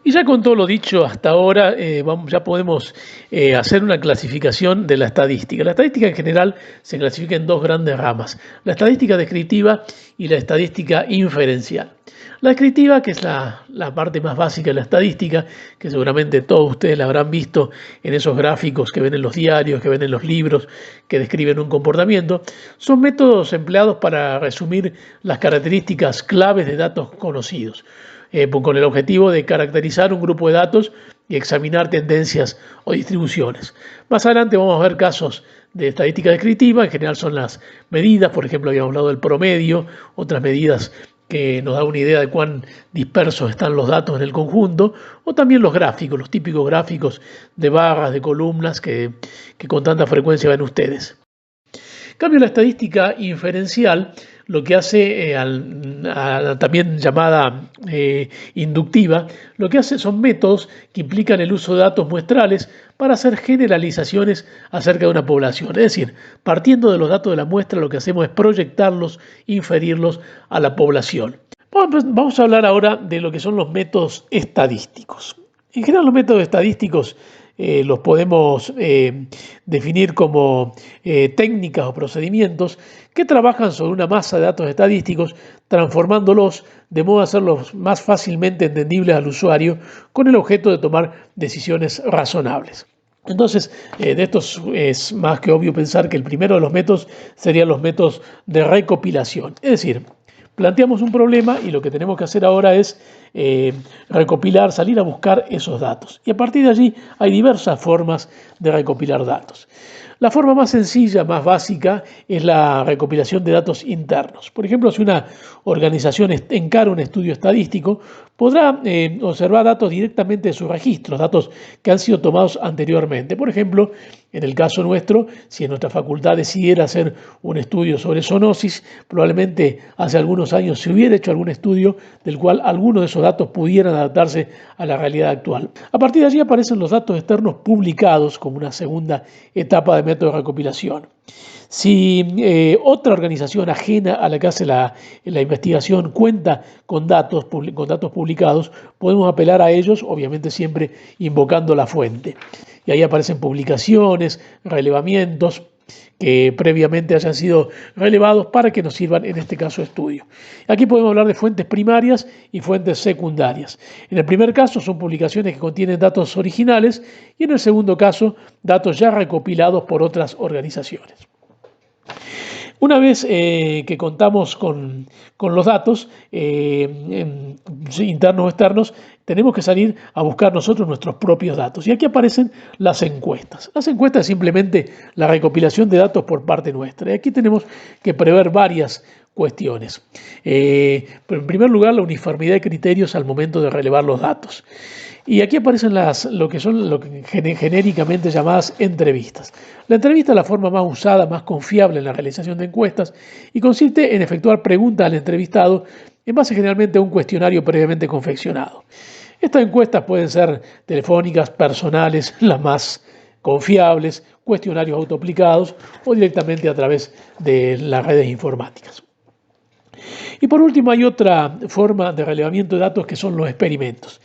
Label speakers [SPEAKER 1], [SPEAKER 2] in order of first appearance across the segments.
[SPEAKER 1] Y ya con todo lo dicho hasta ahora, ya podemos hacer una clasificación de la estadística. La estadística en general se clasifica en dos grandes ramas, la estadística descriptiva y la estadística inferencial. La descriptiva, que es la parte más básica de la estadística, que seguramente todos ustedes la habrán visto en esos gráficos que ven en los diarios, que ven en los libros, que describen un comportamiento, son métodos empleados para resumir las características claves de datos conocidos, con el objetivo de caracterizar un grupo de datos y examinar tendencias o distribuciones. Más adelante vamos a ver casos de estadística descriptiva, en general son las medidas, por ejemplo habíamos hablado del promedio, otras medidas que nos da una idea de cuán dispersos están los datos en el conjunto, o también los gráficos, los típicos gráficos de barras, de columnas que con tanta frecuencia ven ustedes. En cambio, la estadística inferencial lo que hace, también llamada inductiva, lo que hace son métodos que implican el uso de datos muestrales para hacer generalizaciones acerca de una población. Es decir, partiendo de los datos de la muestra, lo que hacemos es proyectarlos, inferirlos a la población. Vamos a hablar ahora de lo que son los métodos estadísticos. En general, los métodos estadísticos los podemos definir como técnicas o procedimientos que trabajan sobre una masa de datos estadísticos, transformándolos de modo a hacerlos más fácilmente entendibles al usuario con el objeto de tomar decisiones razonables. Entonces, de estos es más que obvio pensar que el primero de los métodos serían los métodos de recopilación. Es decir, planteamos un problema y lo que tenemos que hacer ahora es recopilar, salir a buscar esos datos. Y a partir de allí hay diversas formas de recopilar datos. La forma más sencilla, más básica, es la recopilación de datos internos. Por ejemplo, si una organización encara un estudio estadístico, podrá observar datos directamente de sus registros, datos que han sido tomados anteriormente. Por ejemplo, en el caso nuestro, si en nuestra facultad decidiera hacer un estudio sobre zoonosis, probablemente hace algunos años se hubiera hecho algún estudio del cual algunos de esos datos pudieran adaptarse a la realidad actual. A partir de allí aparecen los datos externos publicados como una segunda etapa de método de recopilación. Si otra organización ajena a la que hace la investigación cuenta con datos publicados, podemos apelar a ellos, obviamente siempre invocando la fuente. Y ahí aparecen publicaciones, relevamientos que previamente hayan sido relevados para que nos sirvan en este caso de estudio. Aquí podemos hablar de fuentes primarias y fuentes secundarias. En el primer caso son publicaciones que contienen datos originales y en el segundo caso datos ya recopilados por otras organizaciones. Una vez que contamos con los datos internos o externos, tenemos que salir a buscar nosotros nuestros propios datos. Y aquí aparecen las encuestas. Las encuestas es simplemente la recopilación de datos por parte nuestra. Y aquí tenemos que prever varias cuestiones. Pero en primer lugar, la uniformidad de criterios al momento de relevar los datos. Y aquí aparecen lo que son genéricamente llamadas entrevistas. La entrevista es la forma más usada, más confiable en la realización de encuestas y consiste en efectuar preguntas al entrevistado en base generalmente a un cuestionario previamente confeccionado. Estas encuestas pueden ser telefónicas, personales, las más confiables, cuestionarios autoaplicados o directamente a través de las redes informáticas. Y por último hay otra forma de relevamiento de datos que son los experimentos.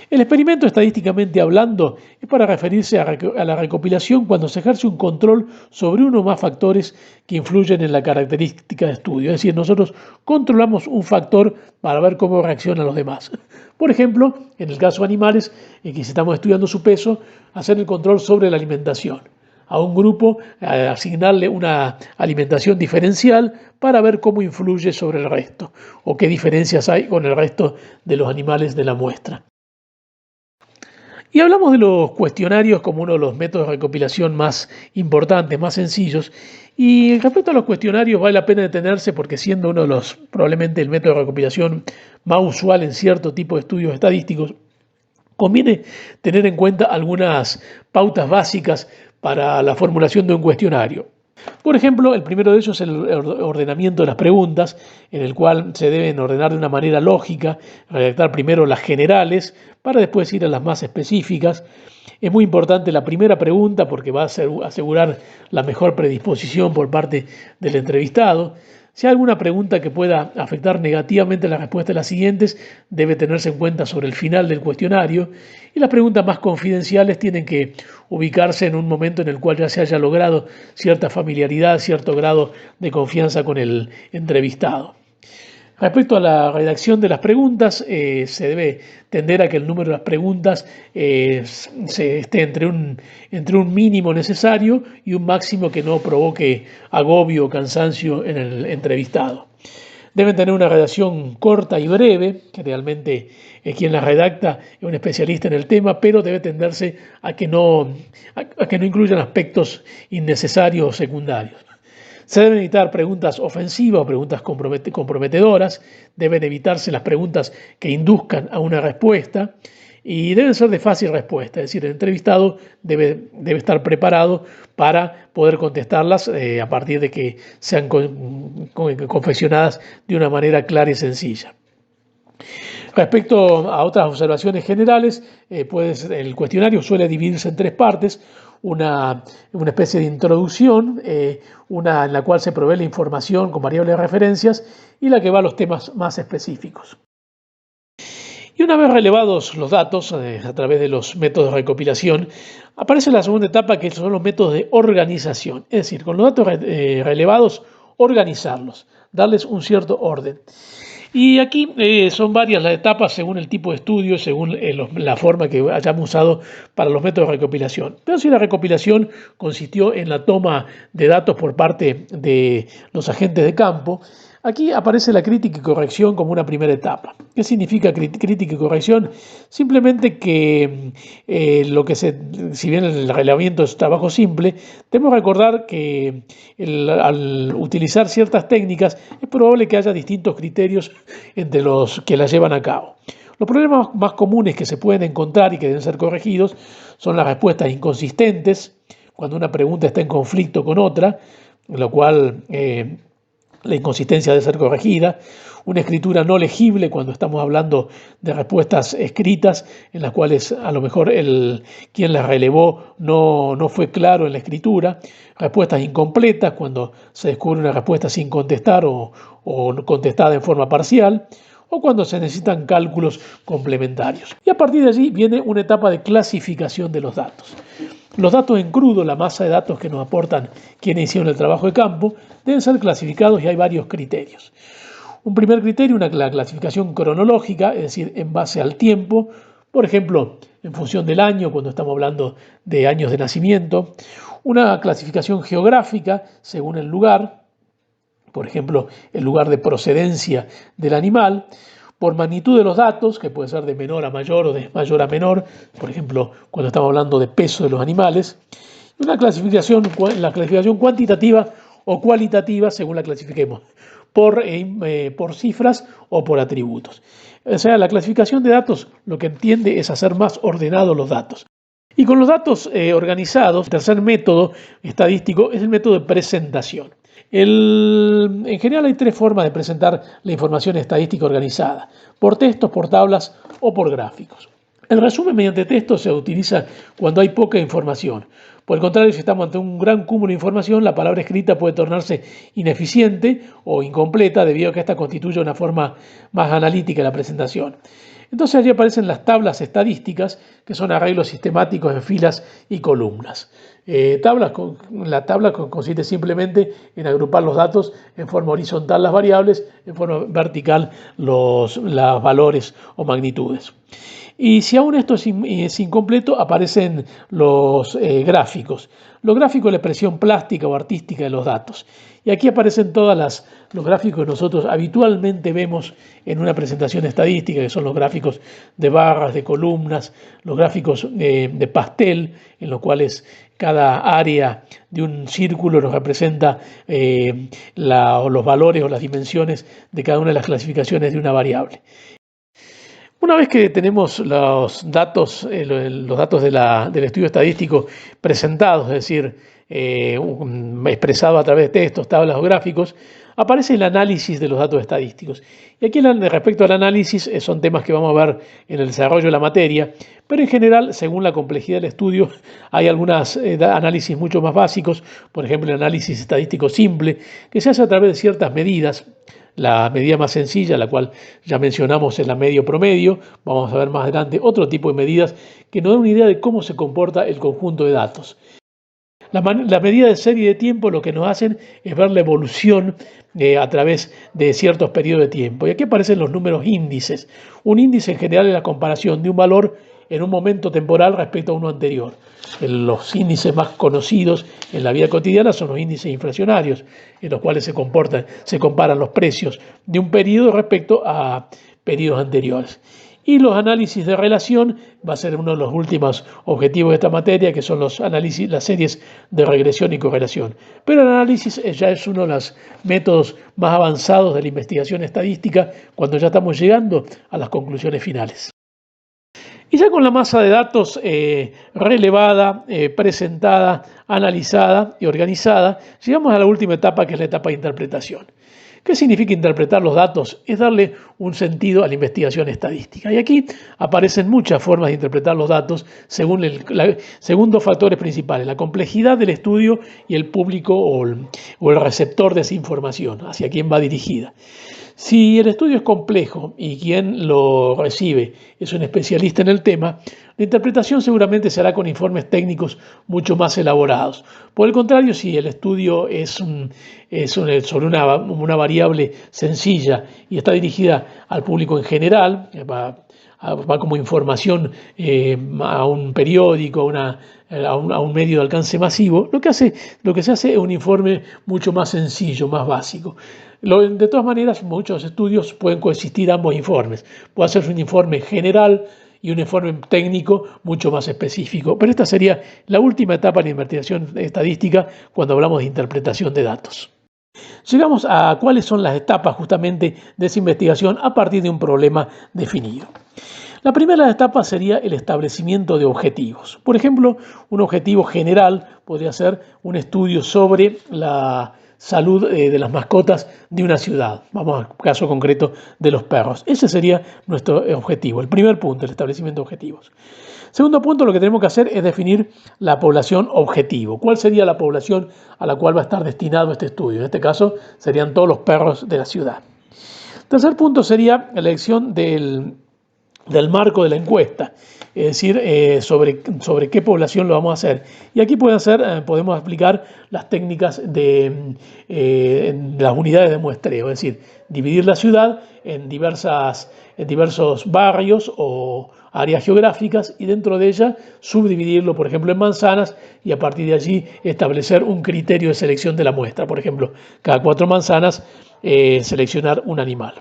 [SPEAKER 1] El experimento, estadísticamente hablando, es para referirse a la recopilación cuando se ejerce un control sobre uno o más factores que influyen en la característica de estudio. Es decir, nosotros controlamos un factor para ver cómo reaccionan los demás. Por ejemplo, en el caso de animales, en que si estamos estudiando su peso, hacer el control sobre la alimentación. A un grupo asignarle una alimentación diferencial para ver cómo influye sobre el resto o qué diferencias hay con el resto de los animales de la muestra. Y hablamos de los cuestionarios como uno de los métodos de recopilación más importantes, más sencillos. Y respecto a los cuestionarios vale la pena detenerse porque siendo uno de los, probablemente el método de recopilación más usual en cierto tipo de estudios estadísticos, conviene tener en cuenta algunas pautas básicas para la formulación de un cuestionario. Por ejemplo, el primero de ellos es el ordenamiento de las preguntas, en el cual se deben ordenar de una manera lógica, redactar primero las generales para después ir a las más específicas. Es muy importante la primera pregunta porque va a asegurar la mejor predisposición por parte del entrevistado. Si hay alguna pregunta que pueda afectar negativamente la respuesta de las siguientes, debe tenerse en cuenta sobre el final del cuestionario, y las preguntas más confidenciales tienen que ubicarse en un momento en el cual ya se haya logrado cierta familiaridad, cierto grado de confianza con el entrevistado. Respecto a la redacción de las preguntas, se debe tender a que el número de las preguntas se esté entre un mínimo necesario y un máximo que no provoque agobio o cansancio en el entrevistado. Deben tener una redacción corta y breve, que realmente quien la redacta es un especialista en el tema, pero debe tenderse a que no incluyan aspectos innecesarios o secundarios. Se deben evitar preguntas ofensivas o preguntas comprometedoras, deben evitarse las preguntas que induzcan a una respuesta y deben ser de fácil respuesta, es decir, el entrevistado debe estar preparado para poder contestarlas a partir de que sean confeccionadas de una manera clara y sencilla. Respecto a otras observaciones generales, el cuestionario suele dividirse en tres partes. Una especie de introducción, una en la cual se provee la información con variables de referencias y la que va a los temas más específicos. Y una vez relevados los datos a través de los métodos de recopilación, aparece la segunda etapa, que son los métodos de organización. Es decir, con los datos relevados, organizarlos, darles un cierto orden. Y aquí son varias las etapas según el tipo de estudio, según la forma que hayamos usado para los métodos de recopilación. Pero si la recopilación consistió en la toma de datos por parte de los agentes de campo, aquí aparece la crítica y corrección como una primera etapa. ¿Qué significa crítica y corrección? Simplemente que si bien el relevamiento es trabajo simple, debemos recordar que al utilizar ciertas técnicas es probable que haya distintos criterios entre los que las llevan a cabo. Los problemas más comunes que se pueden encontrar y que deben ser corregidos son las respuestas inconsistentes, cuando una pregunta está en conflicto con otra, lo cual la inconsistencia debe ser corregida, una escritura no legible cuando estamos hablando de respuestas escritas en las cuales a lo mejor quien las relevó no fue claro en la escritura, respuestas incompletas cuando se descubre una respuesta sin contestar o contestada en forma parcial, o cuando se necesitan cálculos complementarios. Y a partir de allí viene una etapa de clasificación de los datos. Los datos en crudo, la masa de datos que nos aportan quienes hicieron el trabajo de campo, deben ser clasificados y hay varios criterios. Un primer criterio, la clasificación cronológica, es decir, en base al tiempo, por ejemplo, en función del año, cuando estamos hablando de años de nacimiento. Una clasificación geográfica, según el lugar, por ejemplo, el lugar de procedencia del animal. Por magnitud de los datos, que puede ser de menor a mayor o de mayor a menor, por ejemplo, cuando estamos hablando de peso de los animales. La clasificación cuantitativa o cualitativa, según la clasifiquemos, por cifras o por atributos. O sea, la clasificación de datos lo que entiende es hacer más ordenados los datos. Y con los datos organizados, el tercer método estadístico es el método de presentación. En general hay tres formas de presentar la información estadística organizada: por textos, por tablas o por gráficos. El resumen mediante texto se utiliza cuando hay poca información. Por el contrario, si estamos ante un gran cúmulo de información, la palabra escrita puede tornarse ineficiente o incompleta debido a que esta constituye una forma más analítica de la presentación. Entonces allí aparecen las tablas estadísticas, que son arreglos sistemáticos en filas y columnas. La tabla consiste simplemente en agrupar los datos en forma horizontal las variables, en forma vertical los valores o magnitudes. Y si aún esto es incompleto, aparecen los gráficos. Los gráficos es la expresión plástica o artística de los datos. Y aquí aparecen todos los gráficos que nosotros habitualmente vemos en una presentación estadística, que son los gráficos de barras, de columnas, los gráficos de pastel, en los cuales cada área de un círculo nos representa los valores o las dimensiones de cada una de las clasificaciones de una variable. Una vez que tenemos los datos del estudio estadístico presentados, es decir, expresado a través de textos, tablas o gráficos, aparece el análisis de los datos estadísticos. Y aquí respecto al análisis son temas que vamos a ver en el desarrollo de la materia, pero en general, según la complejidad del estudio, hay algunos análisis mucho más básicos, por ejemplo, el análisis estadístico simple, que se hace a través de ciertas medidas. La medida más sencilla, la cual ya mencionamos, es la medio promedio. Vamos a ver más adelante otro tipo de medidas que nos dan una idea de cómo se comporta el conjunto de datos. La medida de serie de tiempo lo que nos hacen es ver la evolución a través de ciertos periodos de tiempo. Y aquí aparecen los números índices. Un índice en general es la comparación de un valor en un momento temporal respecto a uno anterior. Los índices más conocidos en la vida cotidiana son los índices inflacionarios, en los cuales se comparan los precios de un periodo respecto a periodos anteriores. Y los análisis de relación va a ser uno de los últimos objetivos de esta materia, que son las series de regresión y correlación. Pero el análisis ya es uno de los métodos más avanzados de la investigación estadística cuando ya estamos llegando a las conclusiones finales. Y ya con la masa de datos relevada, presentada, analizada y organizada, llegamos a la última etapa, que es la etapa de interpretación. ¿Qué significa interpretar los datos? Es darle un sentido a la investigación estadística. Y aquí aparecen muchas formas de interpretar los datos según dos factores principales: la complejidad del estudio y el público o el receptor de esa información, hacia quién va dirigida. Si el estudio es complejo y quien lo recibe es un especialista en el tema, la interpretación seguramente se hará con informes técnicos mucho más elaborados. Por el contrario, si el estudio es sobre una variable sencilla y está dirigida al público en general, va como información a un periódico, a un medio de alcance masivo, lo que se hace es un informe mucho más sencillo, más básico. De todas maneras, muchos estudios pueden coexistir ambos informes. Puede hacerse un informe general y un informe técnico mucho más específico. Pero esta sería la última etapa de la investigación estadística cuando hablamos de interpretación de datos. Llegamos a cuáles son las etapas justamente de esa investigación a partir de un problema definido. La primera etapa sería el establecimiento de objetivos. Por ejemplo, un objetivo general podría ser un estudio sobre la salud de las mascotas de una ciudad. Vamos al caso concreto de los perros. Ese sería nuestro objetivo. El primer punto, el establecimiento de objetivos. Segundo punto, lo que tenemos que hacer es definir la población objetivo. ¿Cuál sería la población a la cual va a estar destinado este estudio? En este caso serían todos los perros de la ciudad. Tercer punto sería la elección del marco de la encuesta, es decir, sobre qué población lo vamos a hacer. Y aquí podemos aplicar las técnicas de las unidades de muestreo, es decir, dividir la ciudad en diversos barrios o áreas geográficas y dentro de ella subdividirlo, por ejemplo, en manzanas y a partir de allí establecer un criterio de selección de la muestra. Por ejemplo, cada 4 manzanas seleccionar un animal.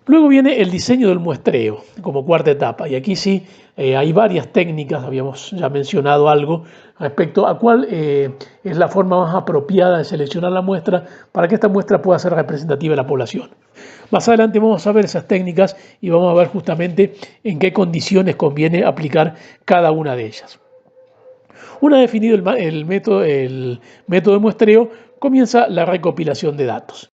[SPEAKER 1] Luego viene el diseño del muestreo como cuarta etapa y aquí sí hay varias técnicas, habíamos ya mencionado algo respecto a cuál es la forma más apropiada de seleccionar la muestra para que esta muestra pueda ser representativa de la población. Más adelante vamos a ver esas técnicas y vamos a ver justamente en qué condiciones conviene aplicar cada una de ellas. Una vez definido el método de muestreo, comienza la recopilación de datos.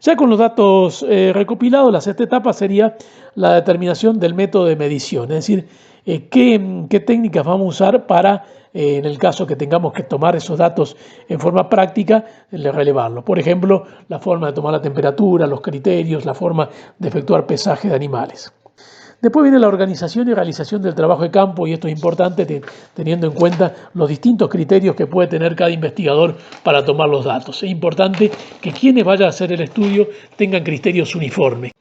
[SPEAKER 1] Ya con los datos recopilados, la sexta etapa sería la determinación del método de medición, es decir, qué técnicas vamos a usar para, en el caso que tengamos que tomar esos datos en forma práctica, relevarlos. Por ejemplo, la forma de tomar la temperatura, los criterios, la forma de efectuar pesaje de animales. Después viene la organización y realización del trabajo de campo, y esto es importante teniendo en cuenta los distintos criterios que puede tener cada investigador para tomar los datos. Es importante que quienes vayan a hacer el estudio tengan criterios uniformes.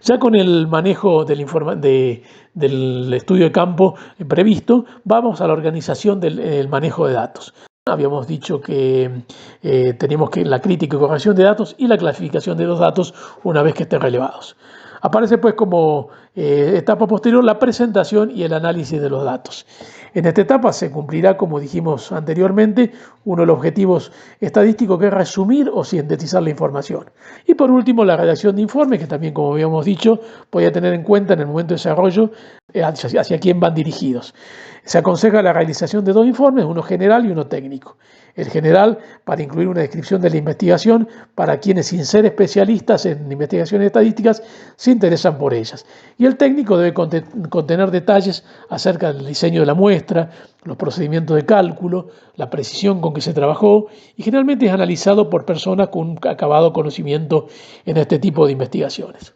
[SPEAKER 1] Ya con el manejo del estudio de campo previsto, vamos a la organización del manejo de datos. Habíamos dicho que tenemos la crítica y corrección de datos y la clasificación de los datos una vez que estén relevados. Aparece pues como Etapa posterior, la presentación y el análisis de los datos. En esta etapa se cumplirá, como dijimos anteriormente, uno de los objetivos estadísticos, que es resumir o sintetizar la información. Y por último, la redacción de informes, que también, como habíamos dicho, podía tener en cuenta en el momento de desarrollo hacia quién van dirigidos. Se aconseja la realización de dos informes, uno general y uno técnico. El general, para incluir una descripción de la investigación para quienes, sin ser especialistas en investigaciones estadísticas, se interesan por ellas. Y el técnico debe contener detalles acerca del diseño de la muestra, los procedimientos de cálculo, la precisión con que se trabajó, y generalmente es analizado por personas con un acabado conocimiento en este tipo de investigaciones.